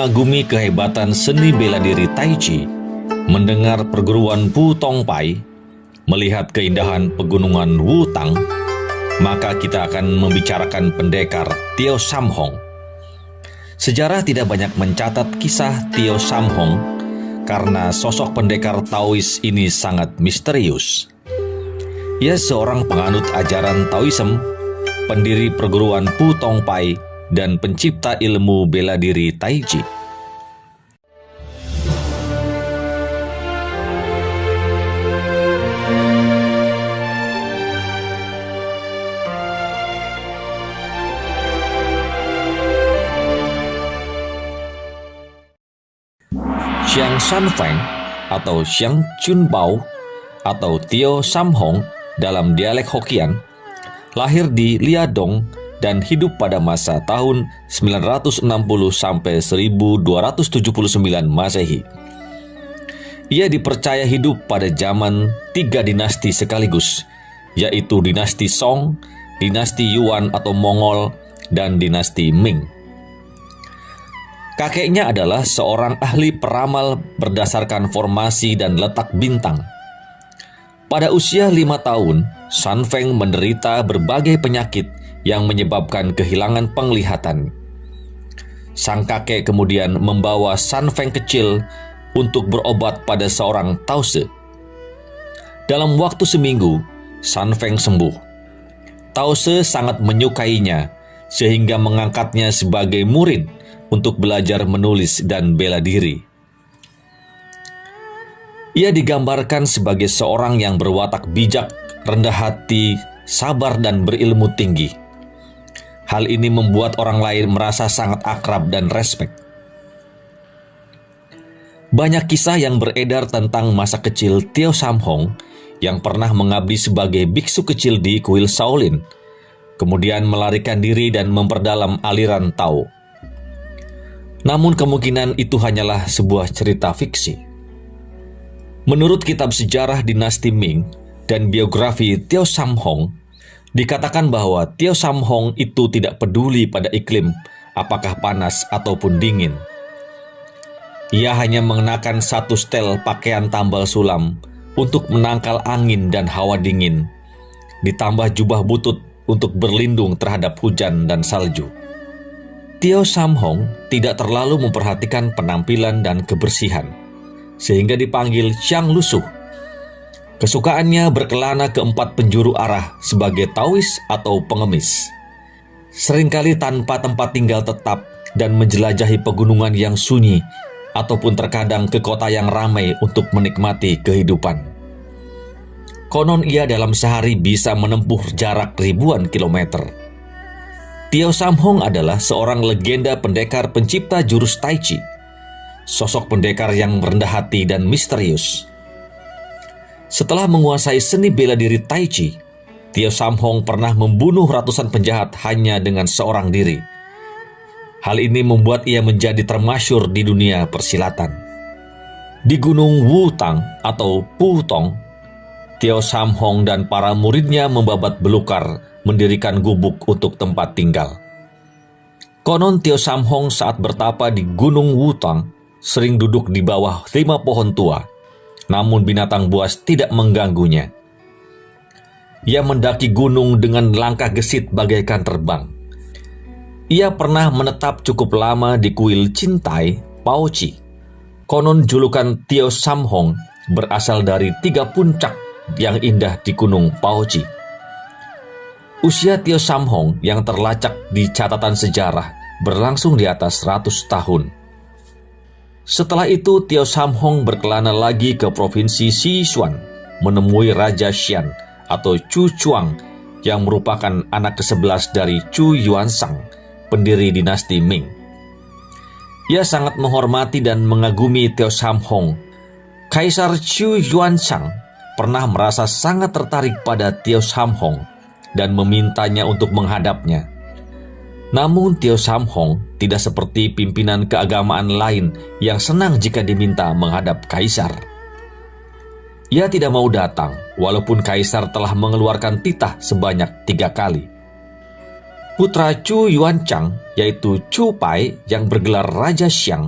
mengagumi kehebatan seni bela diri Tai Chi, mendengar perguruan Pu Tongpai, melihat keindahan pegunungan Wutang, maka kita akan membicarakan pendekar Tio Sam Hong. Sejarah tidak banyak mencatat kisah Tio Sam Hong karena sosok pendekar Taois ini sangat misterius. Ia seorang penganut ajaran Taoism, pendiri perguruan Pu Tongpai, dan pencipta ilmu bela diri Tai Chi. Xiang Shanfeng atau Xiang Chunbao atau Tio Sam Hong dalam dialek Hokkien lahir di Liadong dan hidup pada masa tahun 960 sampai 1279 Masehi. Ia dipercaya hidup pada zaman 3 dinasti sekaligus, yaitu dinasti Song, dinasti Yuan atau Mongol, dan dinasti Ming. Kakeknya adalah seorang ahli peramal berdasarkan formasi dan letak bintang. Pada usia 5 tahun, Shanfeng menderita berbagai penyakit yang menyebabkan kehilangan penglihatan. Sang kakek kemudian membawa Shanfeng kecil untuk berobat pada seorang Tause. Dalam waktu seminggu, Shanfeng sembuh. Tause sangat menyukainya, sehingga mengangkatnya sebagai murid untuk belajar menulis dan bela diri. Ia digambarkan sebagai seorang yang berwatak bijak, rendah hati, sabar, dan berilmu tinggi. Hal ini membuat orang lain merasa sangat akrab dan respek. Banyak kisah yang beredar tentang masa kecil Tio Sam Hong yang pernah mengabdi sebagai biksu kecil di kuil Shaolin, kemudian melarikan diri dan memperdalam aliran Tao. Namun kemungkinan itu hanyalah sebuah cerita fiksi. Menurut kitab sejarah dinasti Ming dan biografi Tio Sam Hong, dikatakan bahwa Tio Sam Hong itu tidak peduli pada iklim, apakah panas ataupun dingin. Ia hanya mengenakan satu setel pakaian tambal sulam untuk menangkal angin dan hawa dingin, ditambah jubah butut untuk berlindung terhadap hujan dan salju. Tio Sam Hong tidak terlalu memperhatikan penampilan dan kebersihan, sehingga dipanggil Xiang Lusuh. Kesukaannya berkelana ke 4 penjuru arah sebagai Taois atau pengemis. Seringkali tanpa tempat tinggal tetap dan menjelajahi pegunungan yang sunyi, ataupun terkadang ke kota yang ramai untuk menikmati kehidupan. Konon ia dalam sehari bisa menempuh jarak ribuan kilometer. Tio Sam Hong adalah seorang legenda pendekar pencipta jurus Tai Chi, sosok pendekar yang rendah hati dan misterius. Setelah menguasai seni bela diri Tai Chi, Tio Sam Hong pernah membunuh ratusan penjahat hanya dengan seorang diri. Hal ini membuat ia menjadi termasyhur di dunia persilatan. Di Gunung Wutang atau Putong, Tio Sam Hong dan para muridnya membabat belukar, mendirikan gubuk untuk tempat tinggal. Konon Tio Sam Hong saat bertapa di Gunung Wutang sering duduk di bawah 5 pohon tua, namun binatang buas tidak mengganggunya. Ia mendaki gunung dengan langkah gesit bagaikan terbang. Ia pernah menetap cukup lama di kuil Cintai, Paoci. Konon julukan Tio Sam Hong berasal dari 3 puncak yang indah di Gunung Paoci. Usia Tio Sam Hong yang terlacak di catatan sejarah berlangsung di atas 100 tahun. Setelah itu, Tio Sam Hong berkelana lagi ke provinsi Sichuan, menemui Raja Xian atau Chu Chuang yang merupakan anak ke-11 dari Chu Yuansang, pendiri dinasti Ming. Ia sangat menghormati dan mengagumi Tio Sam Hong. Kaisar Chu Yuansang pernah merasa sangat tertarik pada Tio Sam Hong dan memintanya untuk menghadapnya. Namun Tio Sam Hong tidak seperti pimpinan keagamaan lain yang senang jika diminta menghadap kaisar. Ia tidak mau datang walaupun kaisar telah mengeluarkan titah sebanyak 3 kali. Putra Chu Yuanchang, yaitu Chu Pai yang bergelar Raja Xiang,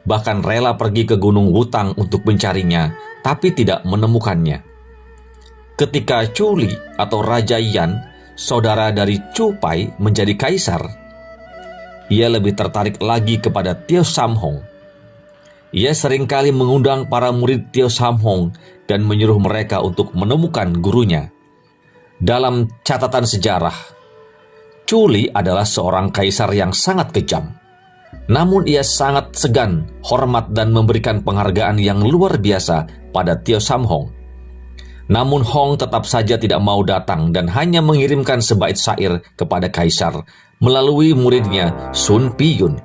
bahkan rela pergi ke Gunung Wutang untuk mencarinya, tapi tidak menemukannya. Ketika Chu Li atau Raja Yan, saudara dari Chu Pai, menjadi kaisar, ia lebih tertarik lagi kepada Tio Sam Hong. Ia seringkali mengundang para murid Tio Sam Hong dan menyuruh mereka untuk menemukan gurunya. Dalam catatan sejarah, Chu Li adalah seorang kaisar yang sangat kejam. Namun ia sangat segan, hormat dan memberikan penghargaan yang luar biasa pada Tio Sam Hong. Namun Hong tetap saja tidak mau datang dan hanya mengirimkan sebaik syair kepada kaisar melalui muridnya Sun Piyun.